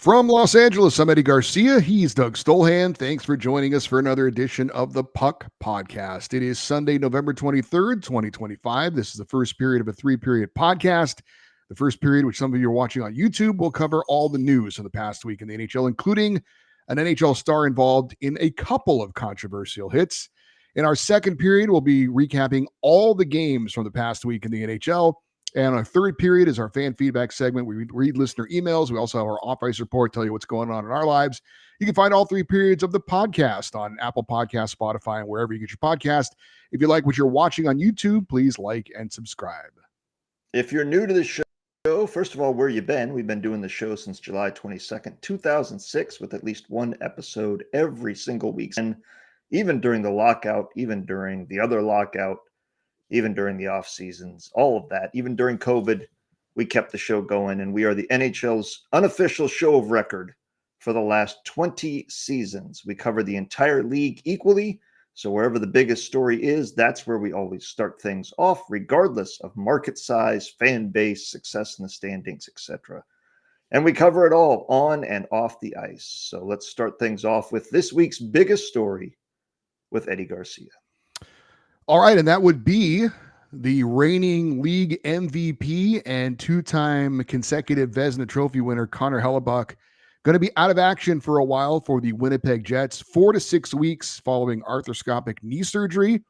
From Los Angeles, I'm Eddie Garcia. He's Doug Stolhand. Thanks for joining us for another edition of the Puck Podcast. It is Sunday, November 23rd, 2025. This is the first period of a three-period podcast. The first period, which some of you are watching on YouTube, will cover all the news of the past week in the NHL, including an NHL star involved in a couple of controversial hits. In our second period, we'll be recapping all the games from the past week in the NHL. And our third period is our fan feedback segment. We read listener emails. We also have our off-ice report, tell you what's going on in our lives. You can find all three periods of the podcast on Apple Podcasts, Spotify, and wherever you get your podcast. If you like what you're watching on YouTube, please like and subscribe. If you're new to the show, first of all, where you been? We've been doing the show since July 22nd, 2006, with at least one episode every single week. And even during the lockout, even during the other lockout, even during the off seasons, all of that, even during COVID, we kept the show going. And we are the NHL's unofficial show of record for the last 20 seasons. We cover the entire league equally. So wherever the biggest story is, that's where we always start things off, regardless of market size, fan base, success in the standings, etc. And we cover it all on and off the ice. So let's start things off with this week's biggest story with Eddie Garcia. All right, and that would be the reigning league MVP and two-time consecutive Vezina Trophy winner, Connor Hellebuyck, going to be out of action for a while for the Winnipeg Jets, 4 to 6 weeks following arthroscopic knee surgery.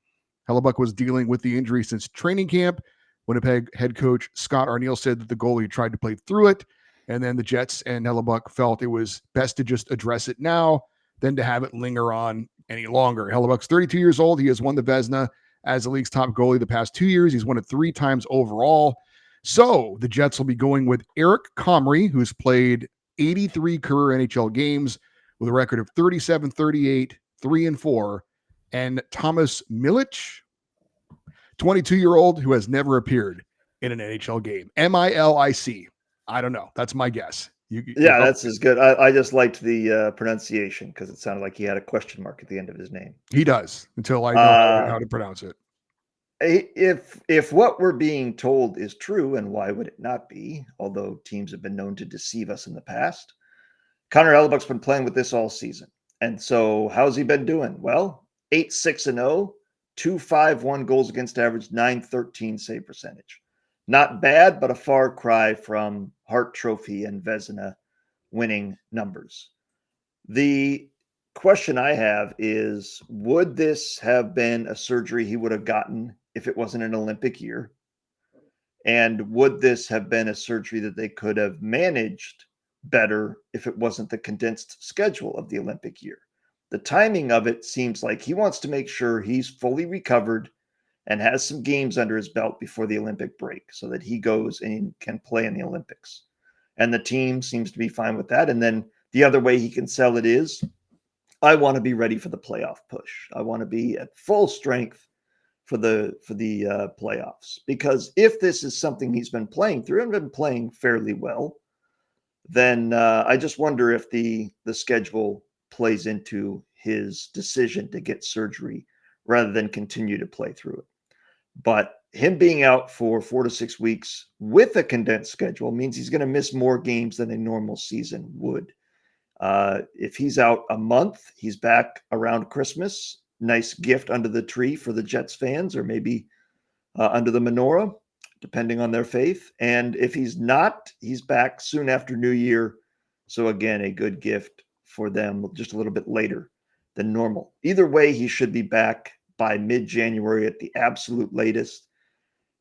Hellebuyck was dealing with the injury since training camp. Winnipeg head coach Scott Arniel said that the goalie tried to play through it, and then the Jets and Hellebuyck felt it was best to just address it now than to have it linger on any longer. Hellebuyck's 32 years old. He has won the Vezina as the league's top goalie the past 2 years. He's won it 3 times overall. So the Jets will be going with Eric Comrie, who's played 83 career NHL games with a record of 37, 38, 3-4, and Thomas Milic, 22-year-old who has never appeared in an NHL game. Milic. I don't know. That's my guess. That's as good. I just liked the pronunciation because it sounded like he had a question mark at the end of his name. He does, until I know how to pronounce it. If what we're being told is true, and why would it not be, although teams have been known to deceive us in the past, Connor Hellebuyck's been playing with this all season. And so how's he been doing? Well, 8-6-0, 2.51 goals against average, 9.13 save percentage. Not bad, but a far cry from Hart Trophy and Vezina winning numbers. The question I have is, would this have been a surgery he would have gotten if it wasn't an Olympic year? And would this have been a surgery that they could have managed better if it wasn't the condensed schedule of the Olympic year? The timing of it seems like he wants to make sure he's fully recovered and has some games under his belt before the Olympic break so that he goes and can play in the Olympics. And the team seems to be fine with that. And then the other way he can sell it is, I want to be ready for the playoff push. I want to be at full strength for the playoffs. Because if this is something he's been playing through and been playing fairly well, then I just wonder if the schedule plays into his decision to get surgery rather than continue to play through it. But him being out for 4 to 6 weeks with a condensed schedule means he's going to miss more games than a normal season would. If he's out a month, he's back around Christmas. Nice gift under the tree for the Jets fans, or maybe under the menorah, depending on their faith. And if he's not, he's back soon after New Year. So again, a good gift for them just a little bit later than normal. Either way, he should be back by mid-January at the absolute latest.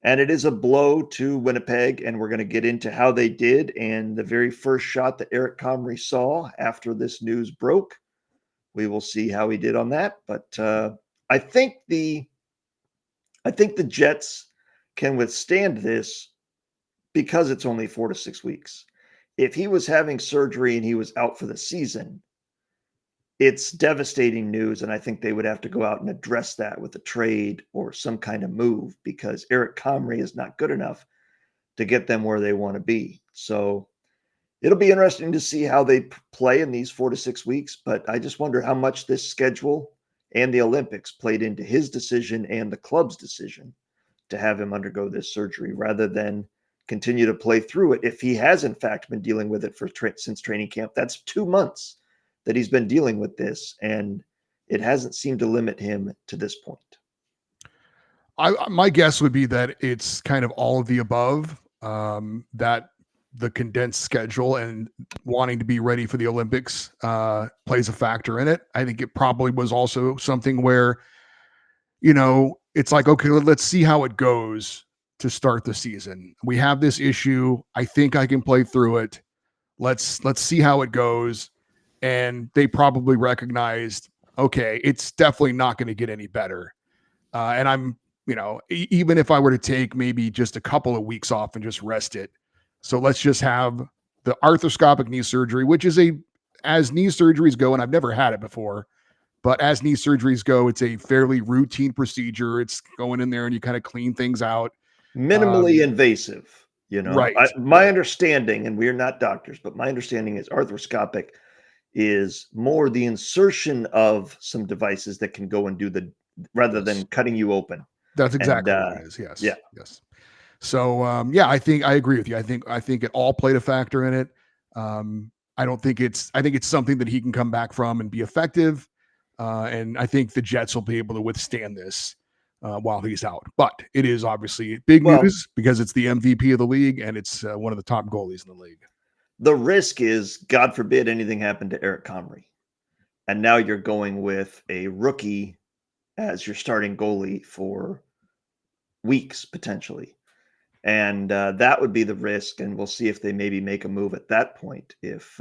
And it is a blow to Winnipeg, and we're going to get into how they did. And the very first shot that Eric Comrie saw after this news broke, we will see how he did on that. But I think the Jets can withstand this because it's only 4 to 6 weeks. If he was having surgery and he was out for the season, it's devastating news, and I think they would have to go out and address that with a trade or some kind of move because Eric Comrie is not good enough to get them where they want to be. So it'll be interesting to see how they play in these 4 to 6 weeks, but I just wonder how much this schedule and the Olympics played into his decision and the club's decision to have him undergo this surgery rather than continue to play through it. If he has in fact been dealing with it since training camp, that's 2 months that he's been dealing with this, and it hasn't seemed to limit him to this point. My guess would be that it's kind of all of the above. That the condensed schedule and wanting to be ready for the Olympics plays a factor in it. I think it probably was also something where, it's like, okay, let's see how it goes to start the season. We have this issue. I think I can play through it. Let's see how it goes. And they probably recognized, okay, it's definitely not going to get any better. And I'm, even if I were to take maybe just a couple of weeks off and just rest it. So let's just have the arthroscopic knee surgery, which is as knee surgeries go, and I've never had it before, but as knee surgeries go, it's a fairly routine procedure. It's going in there and you kind of clean things out. Minimally invasive, Right. My understanding, and we're not doctors, but my understanding is arthroscopic is more the insertion of some devices that can go and do rather than cutting you open. That's exactly what it is. Yes. Yeah. Yes. So I think I agree with you. I think it all played a factor in it. I think it's something that he can come back from and be effective. And I think the Jets will be able to withstand this while he's out. But it is obviously big news because it's the MVP of the league and it's one of the top goalies in the league. The risk is, God forbid, anything happened to Eric Comrie. And now you're going with a rookie as your starting goalie for weeks, potentially. And that would be the risk. And we'll see if they maybe make a move at that point if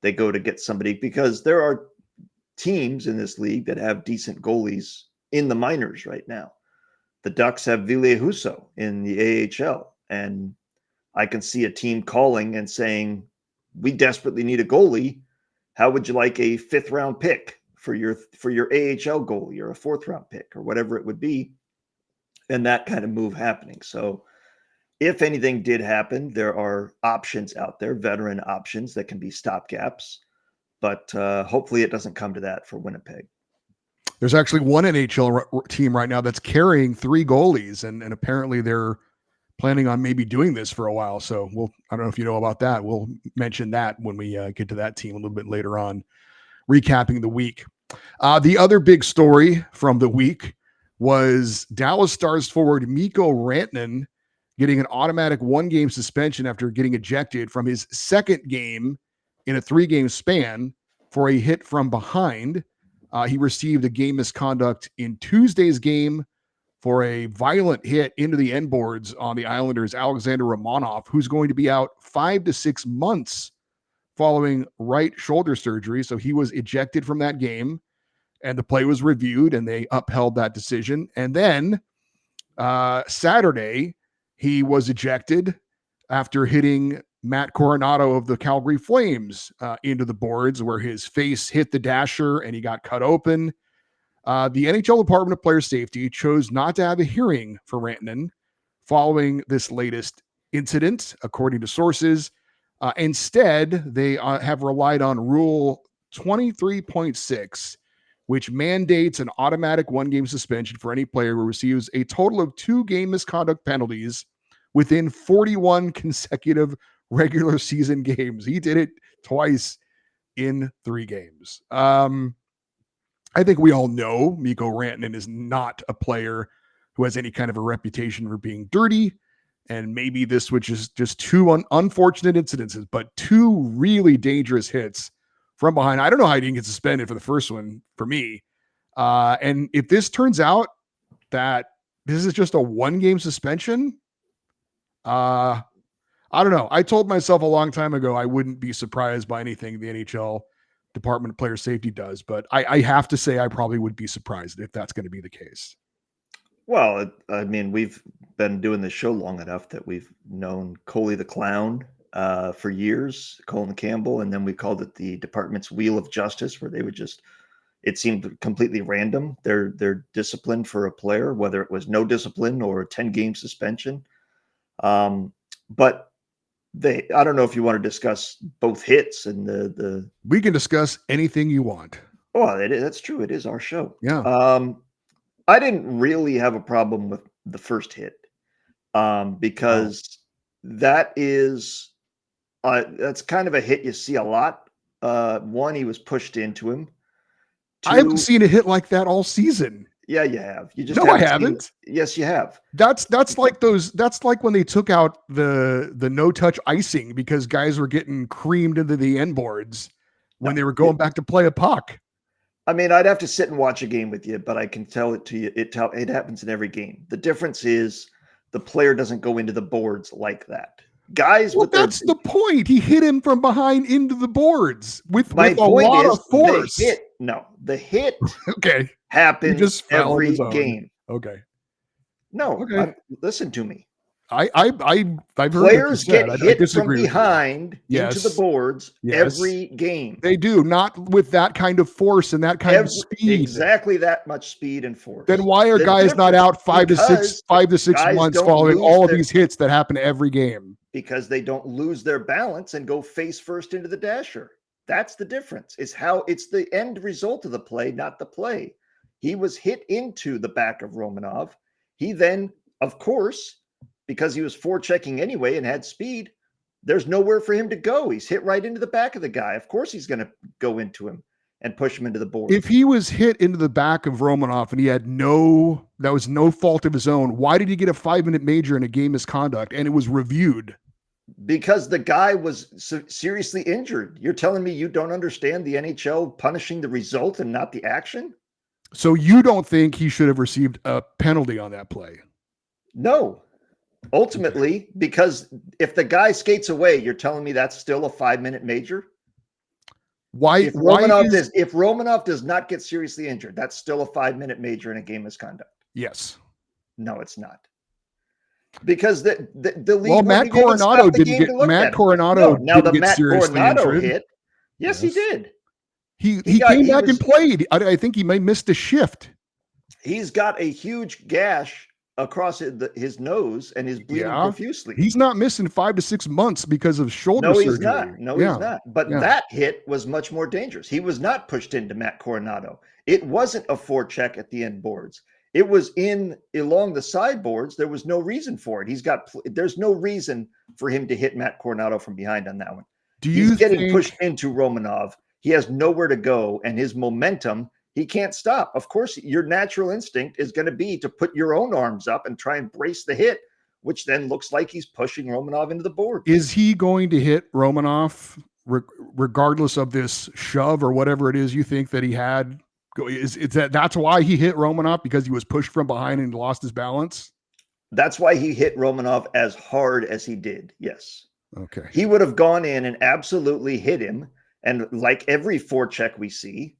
they go to get somebody, because there are teams in this league that have decent goalies in the minors right now. The Ducks have Ville Husso in the AHL, and I can see a team calling and saying, we desperately need a goalie. How would you like a 5th round pick for your AHL goalie, or a 4th round pick, or whatever it would be? And that kind of move happening. So if anything did happen, there are options out there, veteran options that can be stopgaps, but hopefully it doesn't come to that for Winnipeg. There's actually one NHL team right now that's carrying 3 goalies, and apparently they're planning on maybe doing this for a while. So I don't know if you know about that. We'll mention that when we get to that team a little bit later on, recapping the week. The other big story from the week was Dallas Stars forward Mikko Rantanen getting an automatic 1-game suspension after getting ejected from his 2nd game in a 3-game span for a hit from behind. He received a game misconduct in Tuesday's game for a violent hit into the end boards on the Islanders' Alexander Romanov, who's going to be out 5 to 6 months following right shoulder surgery. So he was ejected from that game, and the play was reviewed, and they upheld that decision. And then Saturday, he was ejected after hitting Matt Coronado of the Calgary Flames into the boards, where his face hit the dasher and he got cut open. The NHL Department of Player Safety chose not to have a hearing for Rantanen following this latest incident, according to sources. Instead, they have relied on Rule 23.6, which mandates an automatic 1-game suspension for any player who receives a total of 2 game misconduct penalties within 41 consecutive regular season games. He did it twice in 3 games. I think we all know Mikko Rantanen is not a player who has any kind of a reputation for being dirty. And maybe this was just 2 unfortunate incidences, but 2 really dangerous hits from behind. I don't know how he didn't get suspended for the first one for me. And if this turns out that this is just a 1-game suspension, I don't know. I told myself a long time ago I wouldn't be surprised by anything the NHL Department of Player Safety does, but I have to say I probably would be surprised if that's going to be the case. Well, I mean, we've been doing this show long enough that we've known Coley the Clown for years, Colin Campbell, and then we called it the department's Wheel of Justice, where they would it seemed completely random, their discipline for a player, whether it was no discipline or a 10-game suspension. But I don't know if you want to discuss both hits and the. We can discuss anything you want. Oh, that's true. It is our show. Yeah. I didn't really have a problem with the first hit because That is that's kind of a hit you see a lot. One, he was pushed into him. I haven't Two, seen a hit like that all season. yeah, you have. You just No, I haven't seen. haven't. Yes, you have. That's like those. That's like when they took out the no touch icing because guys were getting creamed into the end boards when No, they were going back to play a puck. I mean, I'd have to sit and watch a game with you, but I can tell it to you. It happens in every game. The difference is the player doesn't go into the boards like that. Guys Well, with their that's the point. He hit him from behind into the boards my with a point lot of is force. the hit Okay, he happens just fell on every his own. game. Okay, No, okay. listen to me. I've heard what you Players said. get I hit from disagree with you. behind into the Yes, boards yes, every game. they do. Not with that kind of force and that kind of speed. Exactly that much speed and Then force. why are The guys not difference out because 5 to 6 guys months don't following lose all of their these hits that happen every game? because they don't lose their balance and go face first into the dasher. That's the difference. Is how it's the end result of the play, not the play. He was hit into the back of Romanov. He then, of course, because he was forechecking anyway and had speed, there's nowhere for him to go. He's hit right into the back of the guy. Of course, he's going to go into him and push him into the If boards he was hit into the back of Romanoff and he had that was no fault of his own, why did he get a 5-minute major in a game misconduct and it was reviewed? because the guy was seriously injured. You're telling me you don't understand the NHL punishing the result and not the action? So you don't think he should have received a penalty on that play? No. Ultimately, because if the guy skates away, you're telling me that's still a 5-minute major? Why If Romanov does not get seriously injured, that's still a 5-minute major in a game misconduct. Yes. No, it's not. Because the league Matt wouldn't even stop Coronado the didn't game get to look Matt at it. Coronado No, now the didn't get Matt seriously Coronado injured. hit. Yes, he did. He came back and played. I think he may missed a shift. He's got a huge gash across his nose and is bleeding Yeah. profusely. He's not missing 5 to 6 months because of shoulder No, he's surgery. not. No, Yeah. he's not. But Yeah. that hit was much more dangerous. He was not pushed into Matt Coronado. It wasn't a forecheck at the end boards. It was in along the sideboards. There was no reason for it. There's no reason for him to hit Matt Coronado from behind on that one. Do He's you getting think pushed into Romanov. He has nowhere to go, and his momentum, he can't stop. Of course, your natural instinct is going to be to put your own arms up and try and brace the hit, which then looks like he's pushing Romanov into the boards. is he going to hit Romanoff regardless of this shove or whatever it is you think that he had? Is that's why he hit Romanoff because he was pushed from behind and lost his balance? That's why he hit Romanov as hard as he did. Yes. Okay. He would have gone in and absolutely hit him. And like every forecheck we see,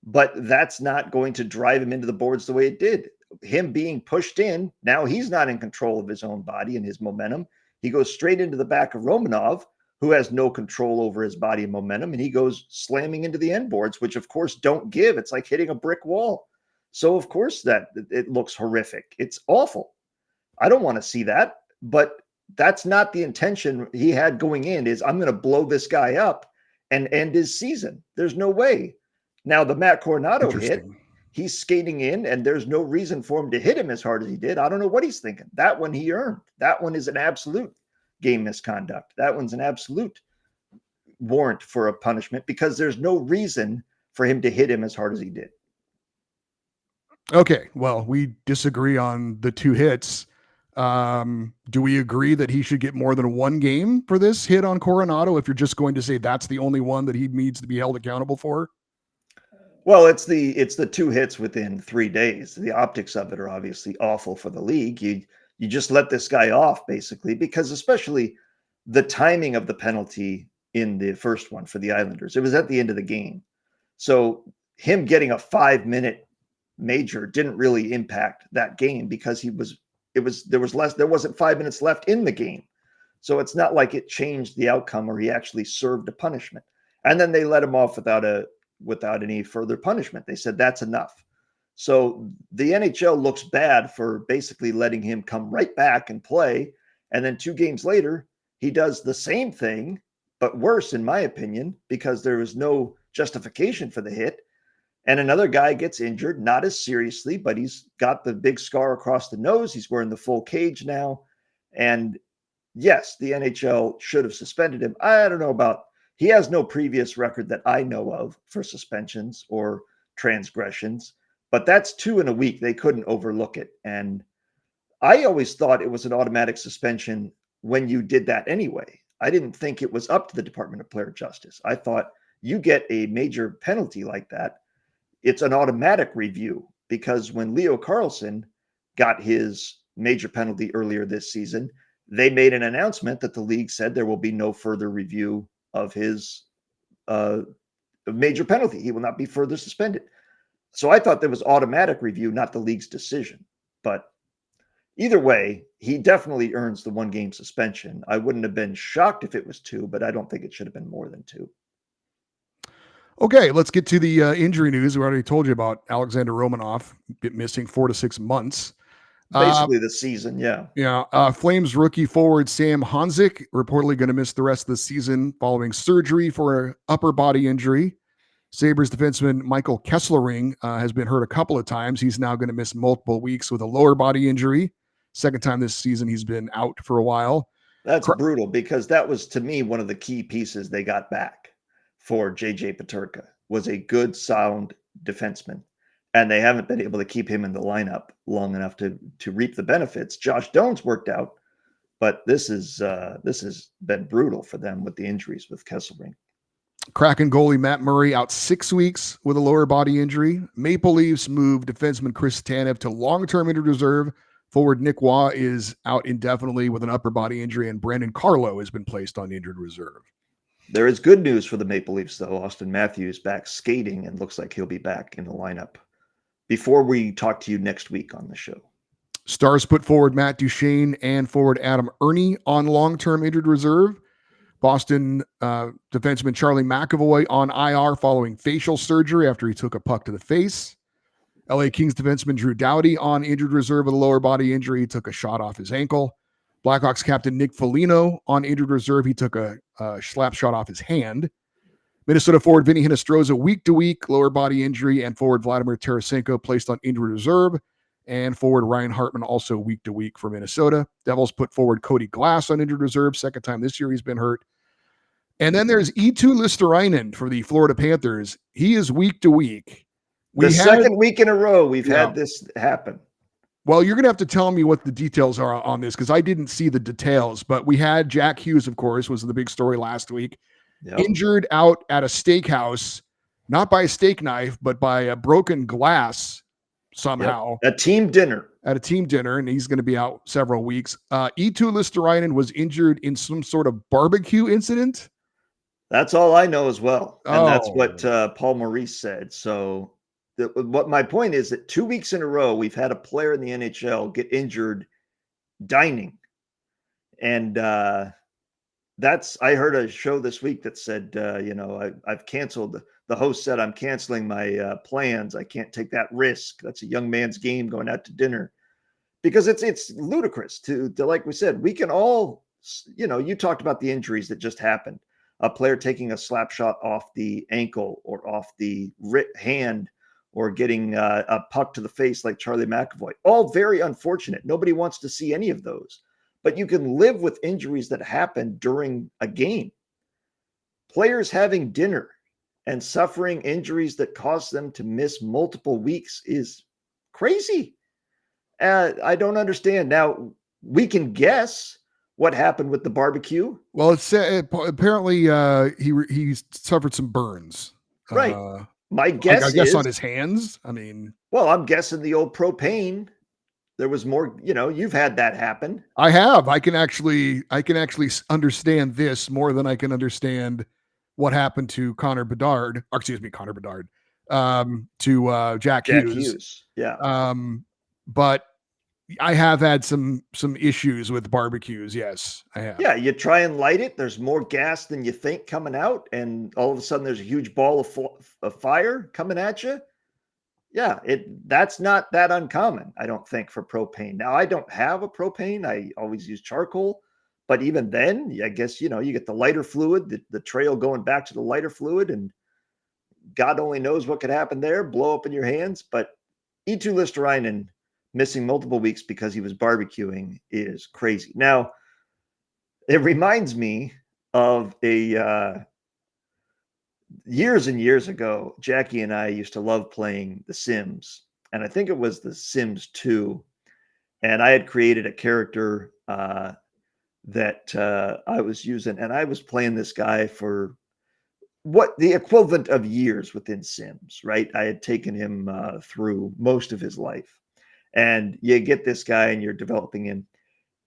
but that's not going to drive him into the boards the way it did. Him being pushed in, now he's not in control of his own body and his momentum. He goes straight into the back of Romanov, who has no control over his body and momentum, and he goes slamming into the end boards, which of course don't give. It's like hitting a brick wall. So of course that it looks horrific. It's awful. I don't want to see that, but that's not the intention he had going in. Is I'm going to blow this guy up and end his season. There's no way. Now the Matt Coronado hit, he's skating in, and there's no reason for him to hit him as hard as he did. I don't know what he's thinking. That one he earned. That one is an absolute game misconduct. That one's an absolute warrant for a punishment because there's no reason for him to hit him as hard as he did. Okay, well, we disagree on the two hits. Do we agree that he should get more than one game for this hit on Coronado if you're just going to say that's the only one that he needs to be held accountable for? Well, it's the two hits within 3 days. The optics of it are obviously awful for the league. You just let this guy off basically because especially the timing of the penalty in the first one for the Islanders. It was at the end of the game. So him getting a 5-minute major didn't really impact that game because there wasn't 5 minutes left in the game. So it's not like it changed the outcome or he actually served a punishment. And then they let him off without any further punishment. They said that's enough. So the NHL looks bad for basically letting him come right back and play. And then 2 games later, he does the same thing, but worse, in my opinion, because there was no justification for the hit. And another guy gets injured, not as seriously, but he's got the big scar across the nose. He's wearing the full cage now. And yes, the NHL should have suspended him. I don't know about, he has no previous record that I know of for suspensions or transgressions, but that's 2 in a week. They couldn't overlook it. And I always thought it was an automatic suspension when you did that anyway. I didn't think it was up to the Department of Player Justice. I thought you get a major penalty like that, it's an automatic review, because when Leo Carlson got his major penalty earlier this season, they made an announcement that the league said there will be no further review of his uh, major penalty. He will not be further suspended. So I thought there was automatic review, not the league's decision. But either way, he definitely earns the 1-game suspension. I wouldn't have been shocked if it was 2, but I don't think it should have been more than 2. Okay, let's get to the injury news. We already told you about Alexander Romanov missing 4 to 6 months. Basically the season, yeah. Yeah. Flames rookie forward Sam Honzik reportedly going to miss the rest of the season following surgery for an upper body injury. Sabres defenseman Michael Kesselring has been hurt a couple of times. He's now going to miss multiple weeks with a lower body injury. Second time this season he's been out for a while. That's brutal, because that was, to me, one of the key pieces they got back for JJ Peterka, was a good, sound defenseman. And they haven't been able to keep him in the lineup long enough to reap the benefits. Josh Doan's worked out, but this has been brutal for them with the injuries with Kesselring. Kraken goalie Matt Murray out 6 weeks with a lower body injury. Maple Leafs moved defenseman Chris Tanev to long-term injured reserve. Forward Nick Waugh is out indefinitely with an upper body injury, and Brandon Carlo has been placed on injured reserve. There is good news for the Maple Leafs, though. Austin Matthews back skating and looks like he'll be back in the lineup before we talk to you next week on the show. Stars put forward Matt Duchene and forward Adam Ernie on long-term injured reserve. Boston defenseman Charlie McAvoy on IR following facial surgery after he took a puck to the face. LA Kings defenseman Drew Doughty on injured reserve with a lower body injury. He took a shot off his ankle. Blackhawks captain Nick Foligno on injured reserve. He took a slap shot off his hand. Minnesota forward Vinny Hinostroza week-to-week lower body injury, and forward Vladimir Tarasenko placed on injured reserve. And forward Ryan Hartman also week-to-week for Minnesota. Devils put forward Cody Glass on injured reserve. Second time this year he's been hurt. And then there's Eetu Listerainen for the Florida Panthers. He is week-to-week. Second week in a row we've had this happen. Well, you're going to have to tell me what the details are on this, because I didn't see the details. But we had Jack Hughes, of course, was the big story last week. Yep. Injured out at a steakhouse, not by a steak knife, but by a broken glass somehow. Yep. At a team dinner, and he's going to be out several weeks. Eetu Listerainen was injured in some sort of barbecue incident. That's all I know as well. And that's what Paul Maurice said. So what my point is that 2 weeks in a row, we've had a player in the NHL get injured dining. And I heard a show this week that said, I've canceled. The host said, I'm canceling my plans. I can't take that risk. That's a young man's game, going out to dinner, because it's ludicrous to like we said, we can all, you talked about the injuries that just happened. A player taking a slap shot off the ankle or off the hand, or getting a puck to the face like Charlie McAvoy. All very unfortunate. Nobody wants to see any of those. But you can live with injuries that happen during a game. Players having dinner and suffering injuries that cause them to miss multiple weeks is crazy. I don't understand. Now, we can guess what happened with the barbecue. Well, it's apparently he suffered some burns. Right. My guess I guess on his hands. I mean, well, I'm guessing the old propane. There was more, you've had that happen. I have. I can actually understand this more than I can understand what happened to Connor Bedard. To Jack Hughes. Yeah. But I have had some issues with barbecues. Yes, I have. Yeah, you try and light it. There's more gas than you think coming out, and all of a sudden there's a huge ball of fire coming at you. Yeah, that's not that uncommon, I don't think, for propane. Now, I don't have a propane. I always use charcoal. But even then, I guess, you get the lighter fluid, the trail going back to the lighter fluid, and God only knows what could happen there, blow up in your hands. But Eetu Listerainen missing multiple weeks because he was barbecuing is crazy. Now, It reminds me of a years and years ago. Jackie and I used to love playing The Sims, and I think it was The Sims 2. And I had created a character that I was using, and I was playing this guy for what the equivalent of years within Sims, right? I had taken him through most of his life. And you get this guy and you're developing him.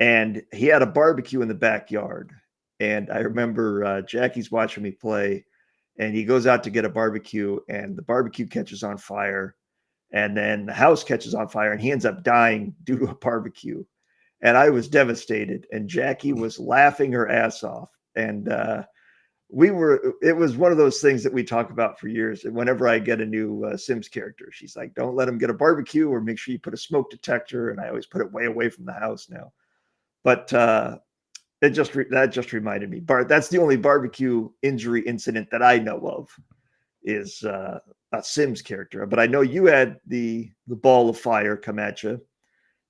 And he had a barbecue in the backyard. And I remember Jackie's watching me play, and he goes out to get a barbecue, and the barbecue catches on fire. And then the house catches on fire, and he ends up dying due to a barbecue. And I was devastated. And Jackie was laughing her ass off. And it was one of those things that we talk about for years. And whenever I get a new Sims character, she's like, don't let him get a barbecue, or make sure you put a smoke detector. And I always put it way away from the house now. But that just reminded me. That's the only barbecue injury incident that I know of, is a Sims character. But I know you had the ball of fire come at you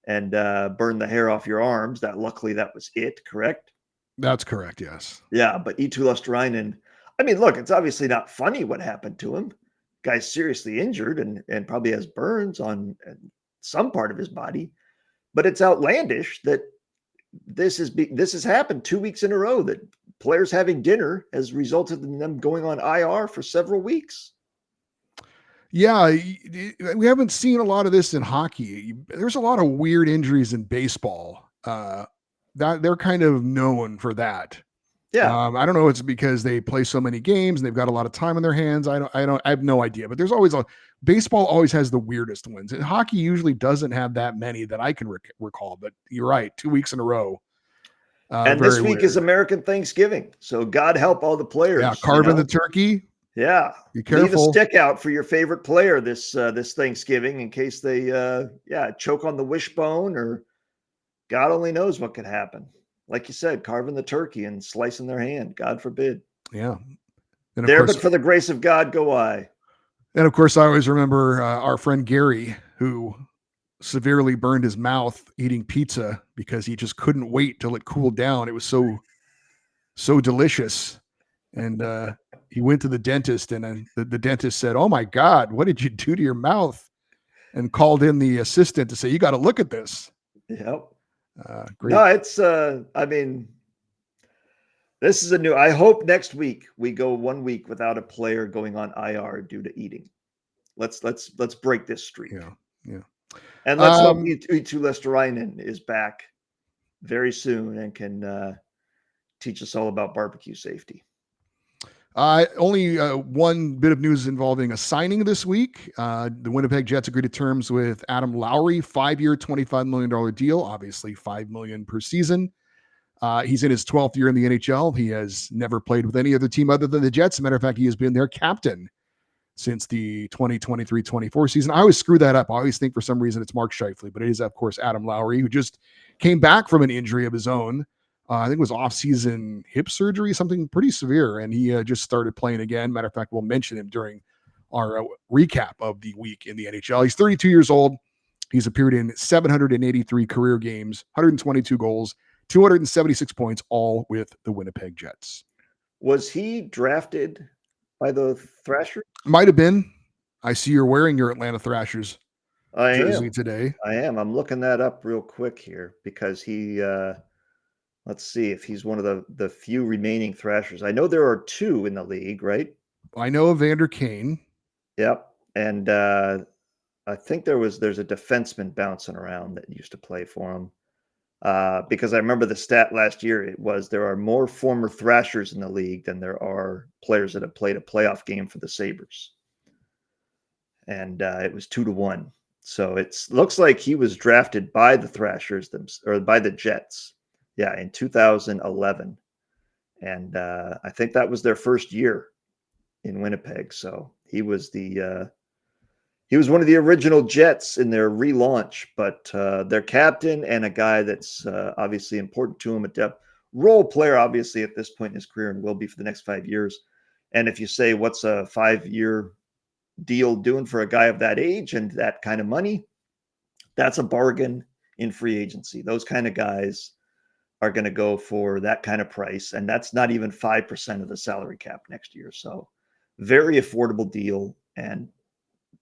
and burn the hair off your arms. Luckily that was it, correct? That's correct. Yes. Yeah, but Etulusturainen, I mean, look, it's obviously not funny what happened to him. Guy's seriously injured and probably has burns on some part of his body, but it's outlandish that this has happened 2 weeks in a row, that players having dinner has resulted in them going on IR for several weeks. Yeah, we haven't seen a lot of this in hockey. There's a lot of weird injuries in baseball. That they're kind of known for that. Yeah. I don't know. It's because they play so many games and they've got a lot of time on their hands. I have no idea. But there's always baseball always has the weirdest ones. And hockey usually doesn't have that many that I can recall. But you're right, 2 weeks in a row. And Very this week is weird. American Thanksgiving. So God help all the Yeah, players, carving the turkey. Yeah. Be Leave a careful. stick out for your favorite player this Thanksgiving, in case they choke on the wishbone, or God only knows what could happen. Like you said, carving the turkey and slicing their hand. God forbid. Yeah. And of There, course, but for the grace of God, go I. and of course, I always remember our friend Gary, who severely burned his mouth eating pizza because he just couldn't wait till it cooled down. It was so delicious. And he went to the dentist, and the dentist said, "Oh my God, what did you do to your mouth?" And called in the assistant to say, "You got to look at this." Yep. Great. No, it's I mean, this is a new. I hope next week we go 1 week without a player going on IR due to eating. Let's break this streak. Yeah. Yeah. And let's hope Um, Eetu Lesterainen is back very soon and can teach us all about barbecue safety. Only one bit of news involving a signing this week. The Winnipeg Jets agreed to terms with Adam Lowry, 5-year, $25 million deal, obviously $5 million per season. He's in his 12th year in the NHL. He has never played with any other team other than the Jets. As a matter of fact, he has been their captain since the 2023-24 season. I always screw that up. I always think for some reason it's Mark Scheifele, but it is, of course, Adam Lowry, who just came back from an injury of his own. I think it was off-season hip surgery, something pretty severe, and he just started playing again. Matter of fact, we'll mention him during our recap of the week in the NHL. He's 32 years old. He's appeared in 783 career games, 122 goals, 276 points, all with the Winnipeg Jets. Was he drafted by the Thrashers? Might have been. I see you're wearing your Atlanta Thrashers I jersey am. today. I am. I'm looking that up real quick here because let's see if he's one of the few remaining Thrashers. I know there are two in the league, right? I know Evander Kane. Yep. And I think there's a defenseman bouncing around that used to play for him. Because I remember the stat last year, it was there are more former Thrashers in the league than there are players that have played a playoff game for the Sabres. And it was 2-1. So it looks like he was drafted by the Thrashers or by the Jets. Yeah, in 2011. And I think that was their first year in Winnipeg. So he was one of the original Jets in their relaunch, but their captain and a guy that's obviously important to him, a depth role player, obviously at this point in his career, and will be for the next 5 years. And if you say, what's a 5-year deal doing for a guy of that age and that kind of money, that's a bargain in free agency. Those kind of guys are going to go for that kind of price. And that's not even 5% of the salary cap next year. So very affordable deal. And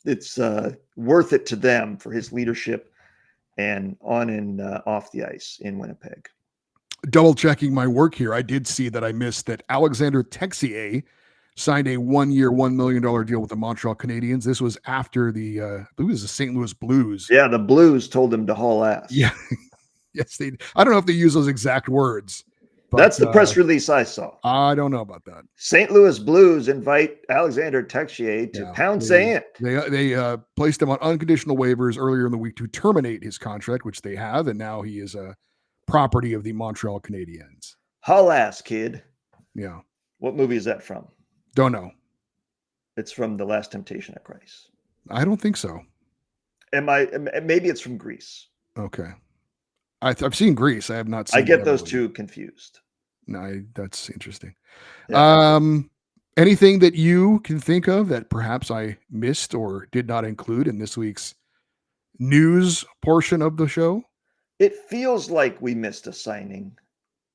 it's worth it to them for his leadership and on and off the ice in Winnipeg. Double checking my work here, I did see that I missed that Alexander Texier signed a 1-year, $1 million deal with the Montreal Canadiens. This was after the, I believe it was the St. Louis Blues. Yeah, the Blues told him to haul ass. Yeah. Yes, they. I don't know if they use those exact words, but that's the press release I saw. I don't know about that. St. Louis Blues invite Alexander Texier to pound sand. They placed him on unconditional waivers earlier in the week to terminate his contract, which they have, and now he is a property of the Montreal Canadiens. Haul ass, kid. Yeah. What movie is that from? Don't know. It's from The Last Temptation of Christ. I don't think so. Maybe it's from Greece. Okay. I've seen Greece. I have not seen. I get those two confused. No, that's interesting. Yeah. Anything that you can think of that perhaps I missed or did not include in this week's news portion of the show? It feels like we missed a signing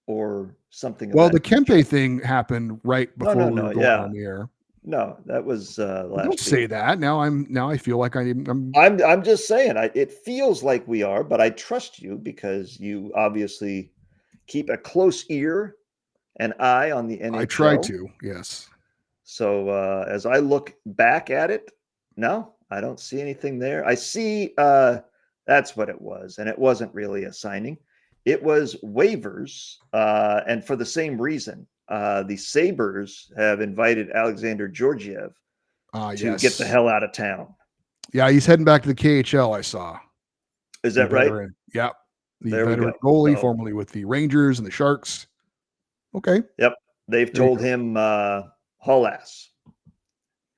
or something. Well, the Kempe thing happened right before we were going on the air. No, that was last. Don't say that. Now I feel like I'm just saying. It feels like we are, but I trust you because you obviously keep a close ear and eye on the NHL. I try to, yes. So as I look back at it, no, I don't see anything there. I see that's what it was, and it wasn't really a signing. It was waivers, and for the same reason. The Sabres have invited Alexander Georgiev to get the hell out of town. Yeah, he's heading back to the KHL, I saw. Is that right? Yeah. The veteran goalie, formerly with the Rangers and the Sharks. Okay. Yep. They've told him haul ass.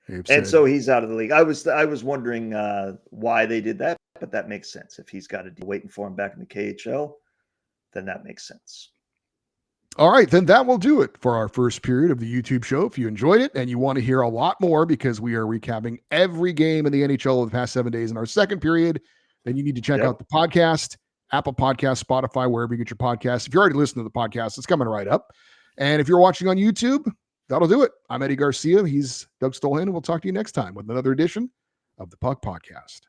And so he's out of the league. I was wondering why they did that, but that makes sense. If he's got a deal waiting for him back in the KHL, then that makes sense. All right, then that will do it for our first period of the YouTube show. If you enjoyed it and you want to hear a lot more because we are recapping every game in the NHL of the past 7 days in our second period, then you need to check out the podcast, Apple Podcasts, Spotify, wherever you get your podcasts. If you're already listening to the podcast, it's coming right up. And if you're watching on YouTube, that'll do it. I'm Eddie Garcia. He's Doug Stolhand, and we'll talk to you next time with another edition of the Puck Podcast.